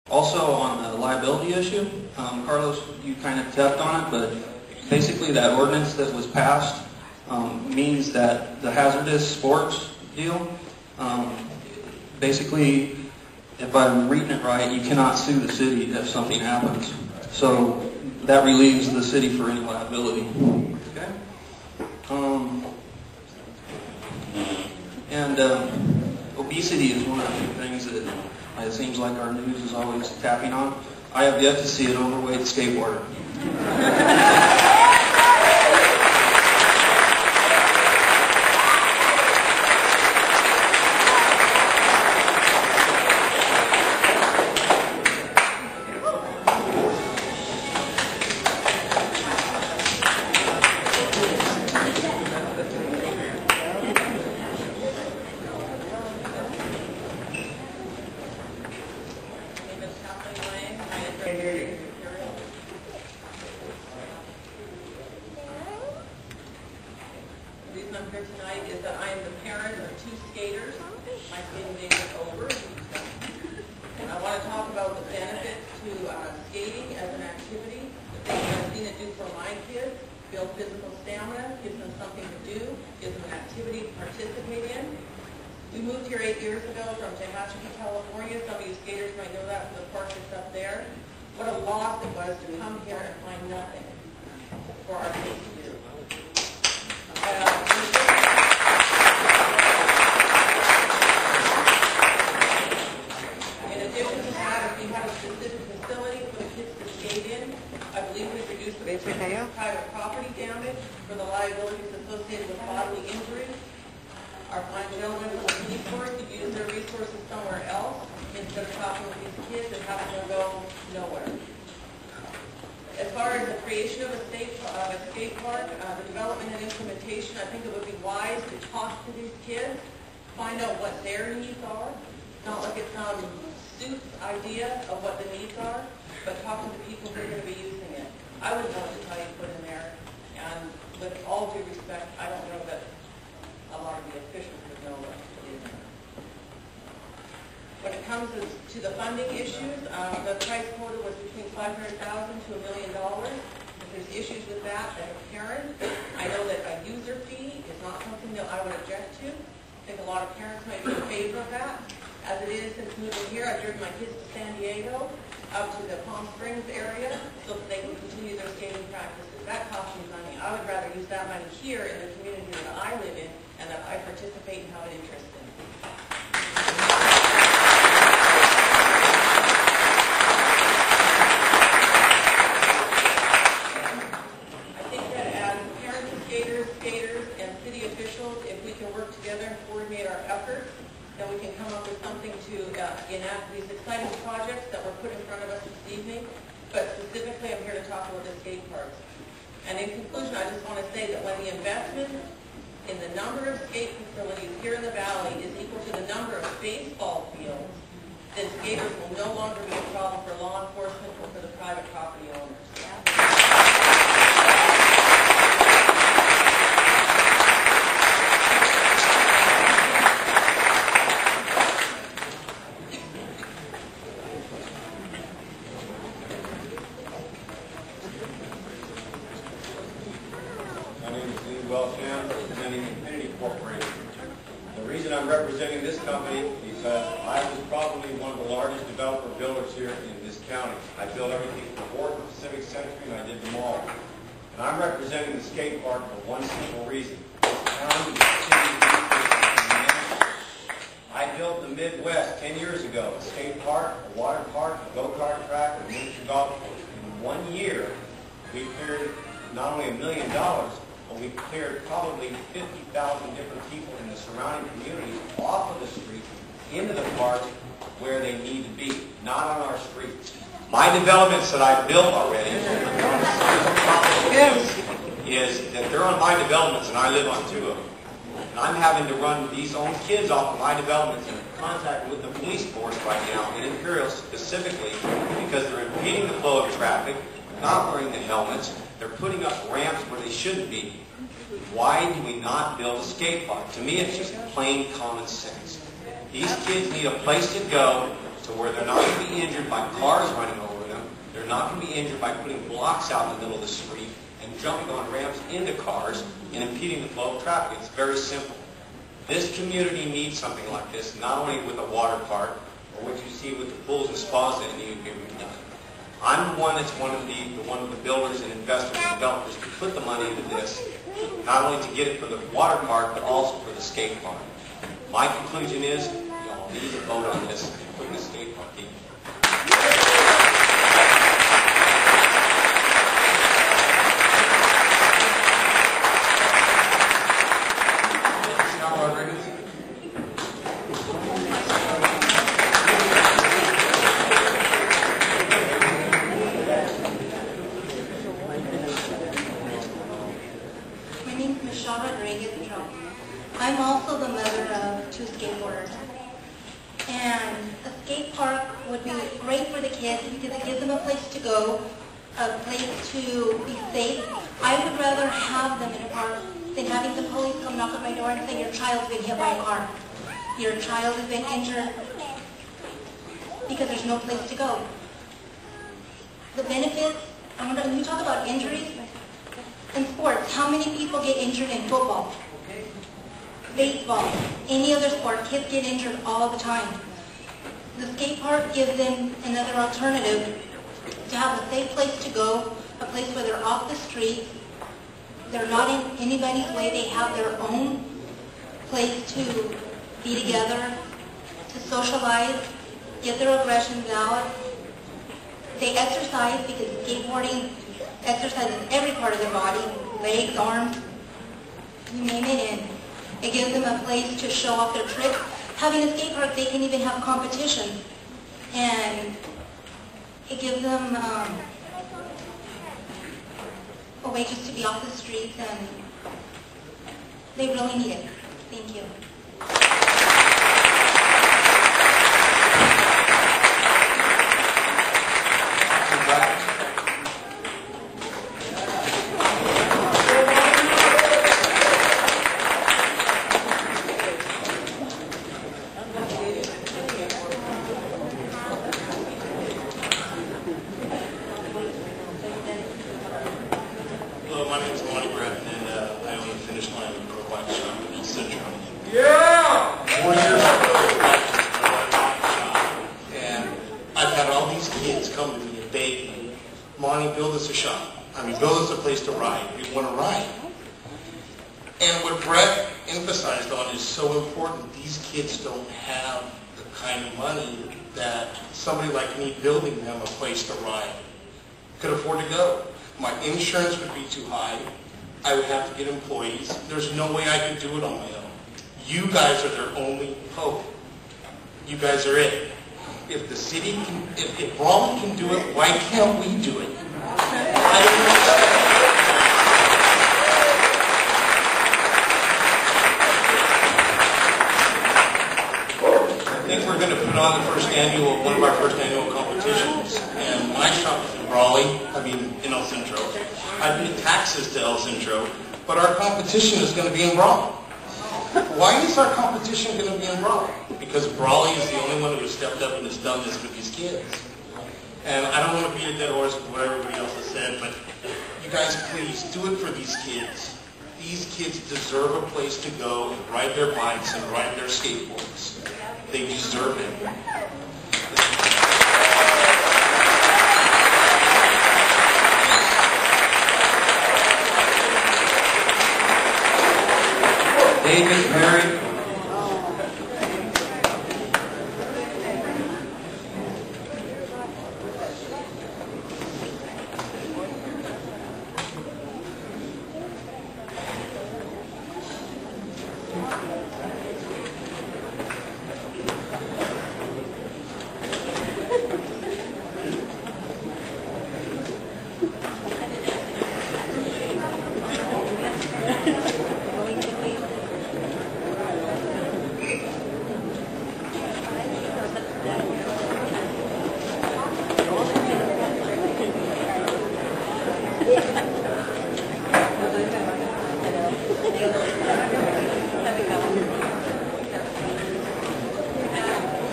Also on the liability issue, Carlos, you kind of tapped on it, but basically that ordinance that was passed means that the hazardous sports deal, basically, if I'm reading it right, you cannot sue the city if something happens. So that relieves the city for any liability. Okay? And obesity is one of the things that it seems like our news is always tapping on. I have yet to see an overweight skateboarder. The reason I'm here tonight is that I am the parent of two skaters. My skating days are over. And I want to talk about the benefit to skating as an activity, the things I've seen it do for my kids, build physical stamina, gives them something to do, gives them an activity to participate in. We moved here 8 years ago from Tehachapi, California. Some of you skaters might know that from the park that's up there. What a loss it was to come here and find nothing for our kids to do. In addition to that, if we had a specific facility for the kids to skate in, I believe we've reduced the private property damage for the liabilities associated with bodily injury. Our fine gentlemen from the police force could use their resources somewhere else instead of talking with these kids and having them go nowhere. As far as the creation of a skate park, the development and implementation, I think it would be wise to talk to these kids, find out what their needs are. It's not like it's some suit idea of what the needs are, but talk to the people who are going to be using it. I wouldn't know what to tell you to put in there, and with all due respect, I don't know that a lot of the officials would know what to put in there. When it comes to the funding issues, the price quota was between $500,000 to $1 million. If there's issues with that as a parent, I know that a user fee is not something that I would object to. I think a lot of parents might be in favor of that. As it is, since moving here, I've driven my kids to San Diego, up to the Palm Springs area, so that they can continue their skating practices. That costs me money. I would rather use that money here in the community that I live in and that I participate and have an interest in. Skaters and city officials, if we can work together and coordinate our efforts, then we can come up with something to enact these exciting projects that were put in front of us this evening. But specifically, I'm here to talk about the skate parks. And in conclusion, I just want to say that when the investment in the number of skate facilities here in the valley is equal to the number of baseball fields, then skaters will no longer be a problem for law enforcement or for the private property owners. Representing Infinity Corporation. The reason I'm representing this company is because I was probably one of the largest developer builders here in this county. I built everything from Wharton, Pacific Century, and I did them all. And I'm representing the skate park for one simple reason. I built the Midwest 10 years ago, a skate park, a water park, a go-kart track, a miniature golf course. In 1 year, we cleared not only $1 million, but we cleared probably 50,000 different people in the surrounding communities off of the street into the parks where they need to be, not on our streets. My developments that I've built already is that they're on my developments and I live on 2 of them. And I'm having to run these own kids off of my developments in contact with the police force right now in Imperial specifically because they're impeding the flow of traffic, not wearing the helmets, they're putting up ramps where they shouldn't be. Why do we not build a skate park? To me, it's just plain common sense. These kids need a place to go to So where they're not going to be injured by cars running over them, they're not going to be injured by putting blocks out in the middle of the street and jumping on ramps into cars and impeding the flow of traffic. It's very simple. This community needs something like this, not only with a water park, or what you see with the pools and spas that need to be redone. I'm the one that's one of the builders and investors and developers to put the money into this, not only to get it for the water park, but also for the skate park. My conclusion is, y'all need to vote on this and put the skate park in. I'm also the mother of 2 skateboarders. And a skate park would be great for the kids because it gives them a place to go, a place to be safe. I would rather have them in a park than having the police come knock at my door and say, your child's been hit by a car. Your child has been injured because there's no place to go. The benefits, when you talk about injuries, in sports, how many people get injured in football? Baseball, any other sport, kids get injured all the time. The skate park gives them another alternative to have a safe place to go, a place where they're off the street, they're not in anybody's way, they have their own place to be together, to socialize, get their aggressions out. They exercise because skateboarding exercises every part of their body, legs, arms, you name it, and it gives them a place to show off their tricks. Having a skate park, they can even have competitions. And it gives them a way just to be off the streets, and they really need it. Thank you. Centro. Yeah! 4 years ago, and I've had all these kids come to me and beg me, Monty, build us a shop. I mean, build us a place to ride. We want to ride. And what Brett emphasized on is so important. These kids don't have the kind of money that somebody like me building them a place to ride could afford to go. My insurance would be too high. I would have to get employees. There's no way I could do it on my own. You guys are their only hope. You guys are it. If the city can, if Brawley can do it, why can't we do it? I think we're going to put on one of our first annual competitions. And my shop is in Brawley, in El Centro. I pay taxes to El Centro, but our competition is going to be in Brawley. Why is our competition going to be in Brawley? Because Brawley is the only one who has stepped up and has done this with these kids. And I don't want to beat a dead horse with what everybody else has said, but you guys please do it for these kids. These kids deserve a place to go and ride their bikes and ride their skateboards. They deserve it.